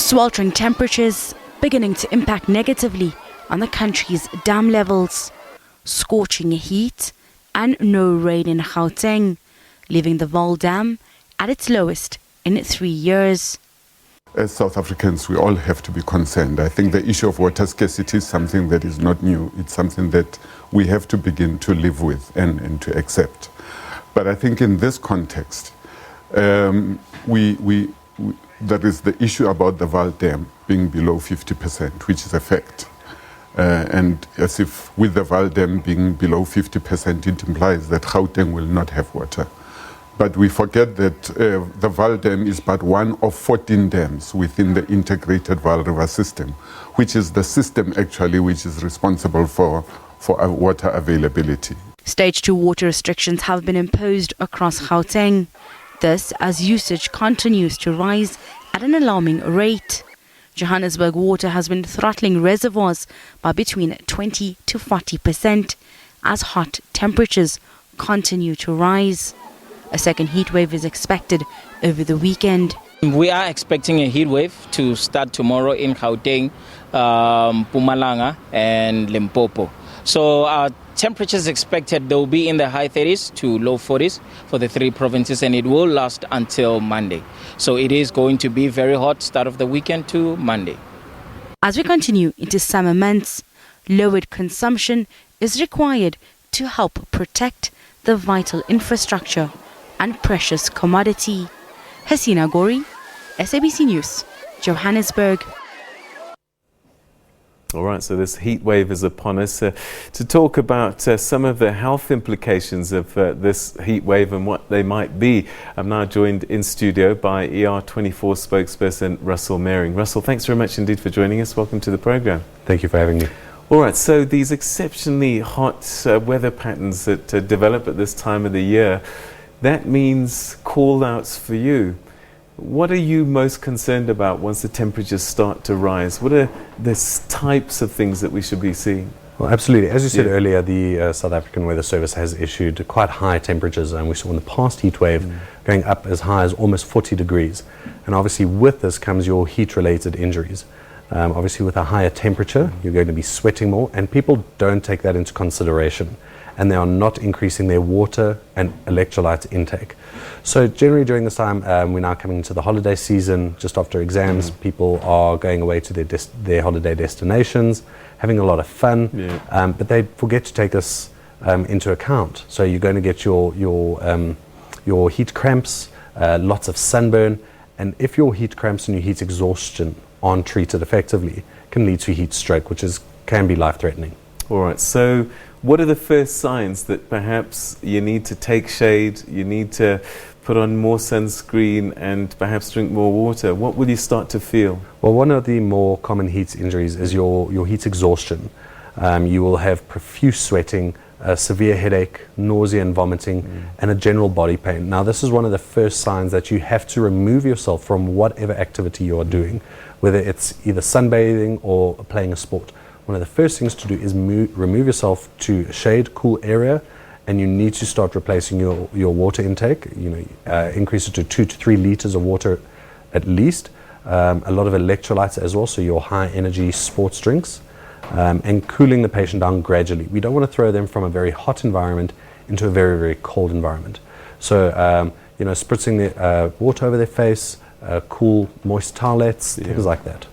Sweltering temperatures beginning to impact negatively on the country's dam levels. Scorching heat and no rain in Gauteng, leaving the Vaal Dam at its lowest in 3 years. As South Africans, we all have to be concerned. I think the issue of water scarcity is something that is not new. It's something that we have to begin to live with and to accept. But I think in this context, there is the issue about the Vaal Dam being below 50%, which is a fact. And as if with the Vaal Dam being below 50%, it implies that Gauteng will not have water. But we forget that the Vaal Dam is but one of 14 dams within the integrated Vaal River system, which is the system actually which is responsible for water availability. Stage 2 water restrictions have been imposed across Gauteng. This as usage continues to rise at an alarming rate. Johannesburg Water has been throttling reservoirs by between 20 to 40% as hot temperatures continue to rise. A second heatwave is expected over the weekend. We are expecting a heatwave to start tomorrow in Gauteng, Mpumalanga and Limpopo. So our temperatures expected, they'll be in the high 30s to low 40s for the 3 provinces, and it will last until Monday. So it is going to be very hot start of the weekend to Monday. As we continue into summer months, lowered consumption is required to help protect the vital infrastructure and precious commodity. Hasina Gori, SABC News, Johannesburg. All right, so this heat wave is upon us. To talk about some of the health implications of this heat wave and what they might be, I'm now joined in studio by ER24 spokesperson Russel Meiring. Russel, thanks very much indeed for joining us. Welcome to the program. Thank you for having me. All right, so these exceptionally hot weather patterns that develop at this time of the year, that means call-outs for you. What are you most concerned about once the temperatures start to rise? What are the types of things that we should be seeing? Well, absolutely. As you said earlier, the South African Weather Service has issued quite high temperatures, and we saw in the past heat wave going up as high as almost 40 degrees. And obviously with this comes your heat-related injuries. Obviously with a higher temperature, you're going to be sweating more, and people don't take that into consideration, and they are not increasing their water and electrolyte intake. So generally during this time, we're now coming into the holiday season, just after exams. People are going away to their holiday destinations, having a lot of fun, but they forget to take this into account. So you're going to get your heat cramps, lots of sunburn, and if your heat cramps and your heat exhaustion aren't treated effectively, can lead to heat stroke, which can be life-threatening. All right, so what are the first signs that perhaps you need to take shade, you need to put on more sunscreen and perhaps drink more water? What will you start to feel? Well, one of the more common heat injuries is your heat exhaustion. You will have profuse sweating, a severe headache, nausea and vomiting, and a general body pain. Now, this is one of the first signs that you have to remove yourself from whatever activity you are doing, whether it's either sunbathing or playing a sport. One of the first things to do is remove yourself to a shade, cool area, and you need to start replacing your water intake. Increase it to 2 to 3 liters of water at least. A lot of electrolytes as well, so your high energy sports drinks, and cooling the patient down gradually. We don't want to throw them from a very hot environment into a very, very cold environment. So, spritzing the water over their face, cool, moist towelettes, things like that.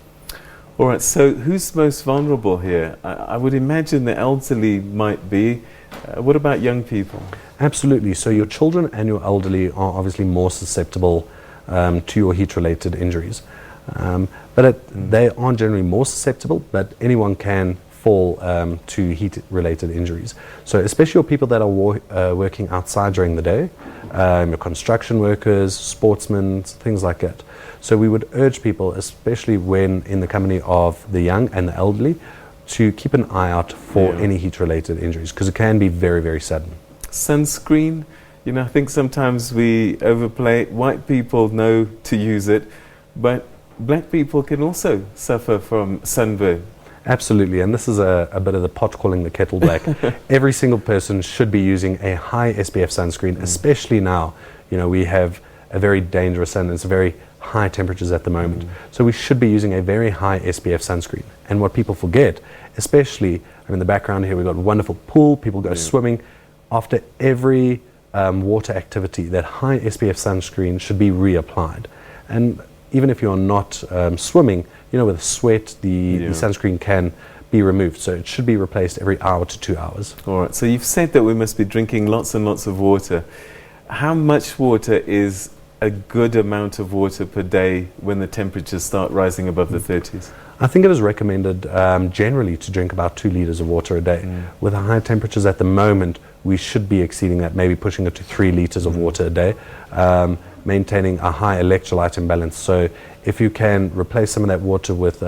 All right, so who's most vulnerable here? I would imagine the elderly might be. What about young people? Absolutely. So your children and your elderly are obviously more susceptible to your heat-related injuries. They aren't generally more susceptible, but anyone can fall to heat-related injuries. So especially your people that are working outside during the day, your construction workers, sportsmen, things like that. So we would urge people, especially when in the company of the young and the elderly, to keep an eye out for any heat-related injuries, because it can be very, very sudden. Sunscreen, I think sometimes we overplay it. White people know to use it, but black people can also suffer from sunburn. Absolutely, and this is a bit of the pot calling the kettle black. Every single person should be using a high SPF sunscreen, especially now. We have a very dangerous sun. It's very high temperatures at the moment. So we should be using a very high SPF sunscreen. And what people forget, especially in the background here, we've got a wonderful pool, people go swimming. After every water activity, that high SPF sunscreen should be reapplied. And even if you're not swimming, with sweat, the sunscreen can be removed. So it should be replaced every hour to 2 hours. All right, so you've said that we must be drinking lots and lots of water. How much water is a good amount of water per day when the temperatures start rising above the 30s? I think it is recommended generally to drink about 2 liters of water a day. With the high temperatures at the moment, we should be exceeding that, maybe pushing it to 3 liters of water a day, maintaining a high electrolyte imbalance. So if you can replace some of that water with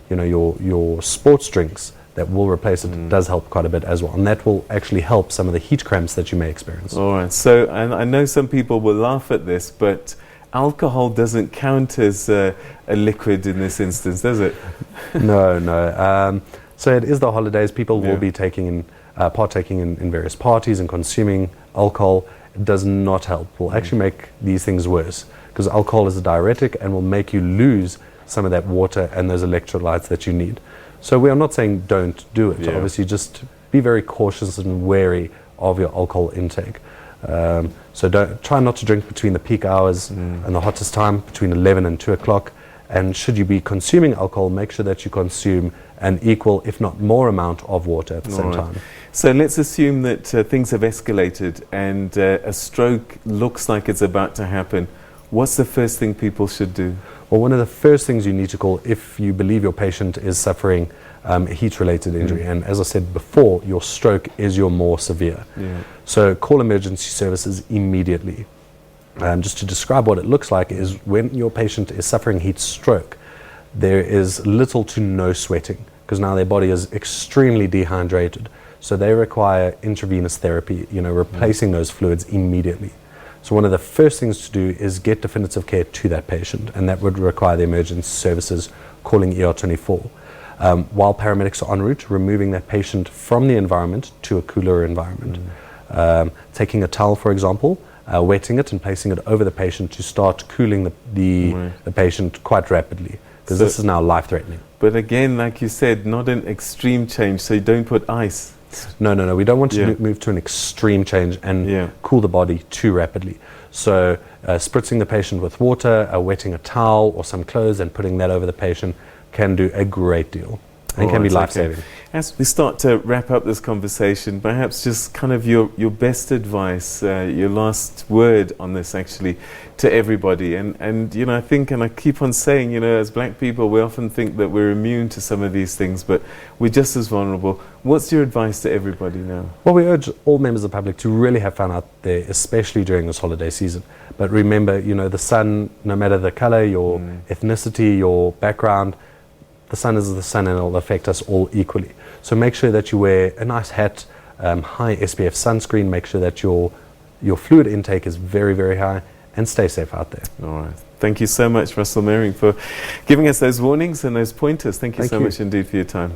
your sports drinks, that will replace it. It does help quite a bit as well, and that will actually help some of the heat cramps that you may experience. All right, so and I know some people will laugh at this, but alcohol doesn't count as a liquid in this instance, does it? No. So it is the holidays. People will be partaking in various parties and consuming alcohol. It does not help. It will actually make these things worse, because alcohol is a diuretic and will make you lose some of that water and those electrolytes that you need. So we are not saying don't do it. Obviously, just be very cautious and wary of your alcohol intake. So try not to drink between the peak hours and the hottest time, between 11 and 2 o'clock. And should you be consuming alcohol, make sure that you consume an equal, if not more, amount of water at the same time. So let's assume that things have escalated and a stroke looks like it's about to happen. What's the first thing people should do? Well, one of the first things you need to call if you believe your patient is suffering a heat-related injury, and as I said before, your stroke is your more severe. So call emergency services immediately. Just to describe what it looks like is when your patient is suffering heat stroke, there is little to no sweating, because now their body is extremely dehydrated. So they require intravenous therapy, replacing those fluids immediately. So one of the first things to do is get definitive care to that patient, and that would require the emergency services calling ER24. While paramedics are en route, removing that patient from the environment to a cooler environment. Taking a towel, for example, wetting it and placing it over the patient to start cooling the patient quite rapidly, because this is now life-threatening. But again, like you said, not an extreme change, so you don't put ice. No. We don't want to move to an extreme change and cool the body too rapidly. So spritzing the patient with water, wetting a towel or some clothes and putting that over the patient can do a great deal and can be life-saving. As we start to wrap up this conversation, perhaps just kind of your best advice, your last word on this actually to everybody. And I think, and I keep on saying, as black people, we often think that we're immune to some of these things, but we're just as vulnerable. What's your advice to everybody now? Well, we urge all members of the public to really have fun out there, especially during this holiday season. But remember, the sun, no matter the color, your ethnicity, your background, the sun is the sun and it will affect us all equally. So make sure that you wear a nice hat, high SPF sunscreen, make sure that your fluid intake is very, very high, and stay safe out there. All right. Thank you so much, Russel Meiring, for giving us those warnings and those pointers. Thank you so much indeed for your time.